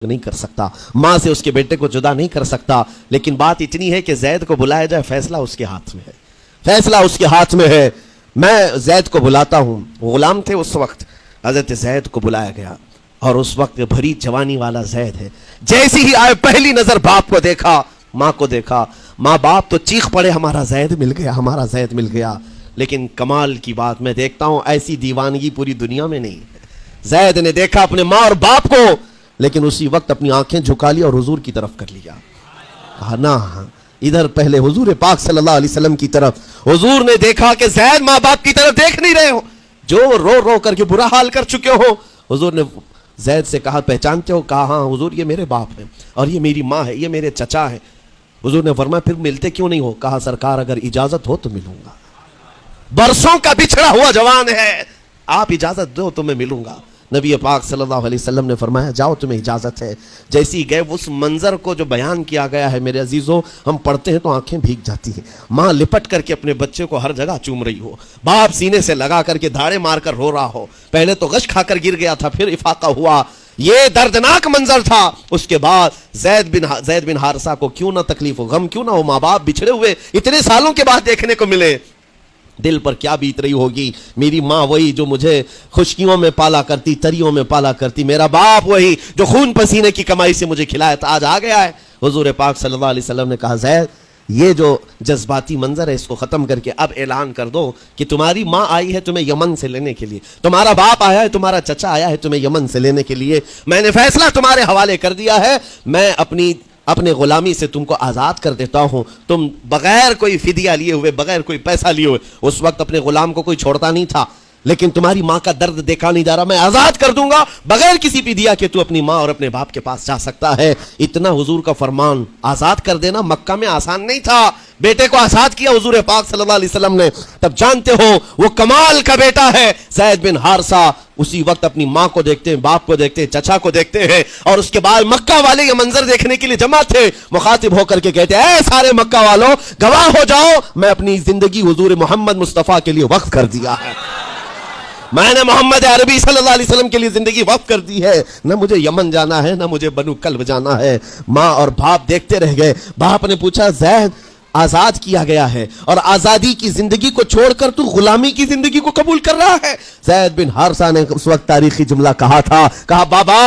نہیں کر سکتا، ماں سے اس کے بیٹے کو جدا نہیں کر سکتا، لیکن بات اتنی ہے کہ زید کو بلایا جائے، فیصلہ اس کے ہاتھ میں ہے، فیصلہ اس کے ہاتھ میں ہے۔ میں زید کو بلاتا ہوں، غلام تھے اس وقت، حضرت زید کو بلایا گیا اور اس وقت بھری جوانی والا زید ہے، جیسی ہی آئے پہلی نظر باپ کو دیکھا، ماں کو دیکھا، ماں باپ تو چیخ پڑے ہمارا زید مل گیا، ہمارا زید مل گیا۔ لیکن کمال کی بات میں دیکھتا ہوں ایسی دیوانگی پوری دنیا میں نہیں ہے۔ زید نے دیکھا اپنے ماں اور باپ کو، لیکن اسی وقت اپنی آنکھیں جھکا لی اور حضور کی طرف کر لیا، کہا نا ادھر پہلے حضور پاک صلی اللہ علیہ وسلم کی طرف۔ حضور نے دیکھا کہ زید ماں باپ کی طرف دیکھ نہیں رہے ہو، جو رو رو کر کے برا حال کر چکے ہو۔ حضور نے زید سے کہا پہچانتے ہو؟ کہا ہاں حضور یہ میرے باپ ہیں اور یہ میری ماں ہے، یہ میرے چچا ہیں۔ حضور نے فرمایا پھر ملتے کیوں نہیں ہو؟ کہا سرکار اگر اجازت ہو تو ملوں گا، برسوں کا بچھڑا ہوا جوان ہے، آپ اجازت دو تو میں ملوں گا۔ نبی پاک صلی اللہ علیہ وسلم نے فرمایا جاؤ تمہیں اجازت ہے۔ جیسی گئے اس منظر کو جو بیان کیا گیا ہے میرے عزیزوں، ہم پڑھتے ہیں تو آنکھیں بھیگ جاتی ہیں۔ ماں لپٹ کر کے اپنے بچے کو ہر جگہ چوم رہی ہو، باپ سینے سے لگا کر کے دھاڑے مار کر رو رہا ہو، پہلے تو غش کھا کر گر گیا تھا، پھر افاقہ ہوا، یہ دردناک منظر تھا۔ اس کے بعد زید بن حارثہ کو کیوں نہ تکلیف ہو، غم کیوں نہ ہو، ماں باپ بچھڑے ہوئے اتنے سالوں کے بعد دیکھنے کو ملے، دل پر کیا بیت رہی ہوگی۔ میری ماں وہی جو مجھے خشکیوں میں پالا کرتی، تریوں میں پالا کرتی، میرا باپ وہی جو خون پسینے کی کمائی سے مجھے کھلایا تھا، آج آ گیا ہے۔ حضور پاک صلی اللہ علیہ وسلم نے کہا زید یہ جو جذباتی منظر ہے اس کو ختم کر کے اب اعلان کر دو کہ تمہاری ماں آئی ہے تمہیں یمن سے لینے کے لیے، تمہارا باپ آیا ہے، تمہارا چچا آیا ہے تمہیں یمن سے لینے کے لیے، میں نے فیصلہ تمہارے حوالے کر دیا ہے، میں اپنے غلامی سے تم کو آزاد کر دیتا ہوں، تم بغیر کوئی فدیہ لیے ہوئے، بغیر کوئی پیسہ لیے ہوئے، اس وقت اپنے غلام کو کوئی چھوڑتا نہیں تھا، لیکن تمہاری ماں کا درد دیکھا نہیں جا رہا، میں آزاد کر دوں گا بغیر کسی فدیہ کے، تو اپنی ماں اور اپنے باپ کے پاس جا سکتا ہے۔ اتنا حضور کا فرمان، آزاد کر دینا مکہ میں آسان نہیں تھا، بیٹے کو آزاد کیا حضور پاک صلی اللہ علیہ وسلم نے، تب جانتے ہو وہ کمال کا بیٹا ہے زید بن حارثہ۔ اسی وقت اپنی ماں کو دیکھتے ہیں، باپ کو دیکھتے ہیں، چچا کو دیکھتے ہیں، اور اس کے بعد مکہ والے یہ منظر دیکھنے کے لیے جمع تھے، مخاطب ہو کر کے کہتے ہیں اے سارے مکہ والوں گواہ ہو جاؤ، میں اپنی زندگی حضور محمد مصطفیٰ کے لیے وقف کر دیا ہے، میں نے محمد عربی صلی اللہ علیہ وسلم کے لیے زندگی وقف کر دی ہے، نہ مجھے یمن جانا ہے، نہ مجھے بنو کلب جانا ہے۔ ماں اور باپ دیکھتے رہ گئے۔ باپ نے پوچھا زید آزاد کیا گیا ہے اور آزادی کی زندگی کو چھوڑ کر تو غلامی کی زندگی کو قبول کر رہا ہے؟ زید بن حارثہ نے اس وقت تاریخی جملہ کہا تھا، کہا بابا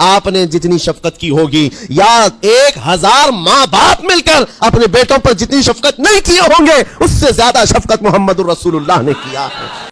آپ نے جتنی شفقت کی ہوگی یا 1000 ماں باپ مل کر اپنے بیٹوں پر جتنی شفقت نہیں کیے ہوں گے، اس سے زیادہ شفقت محمد الرسول اللہ نے کیا ہے۔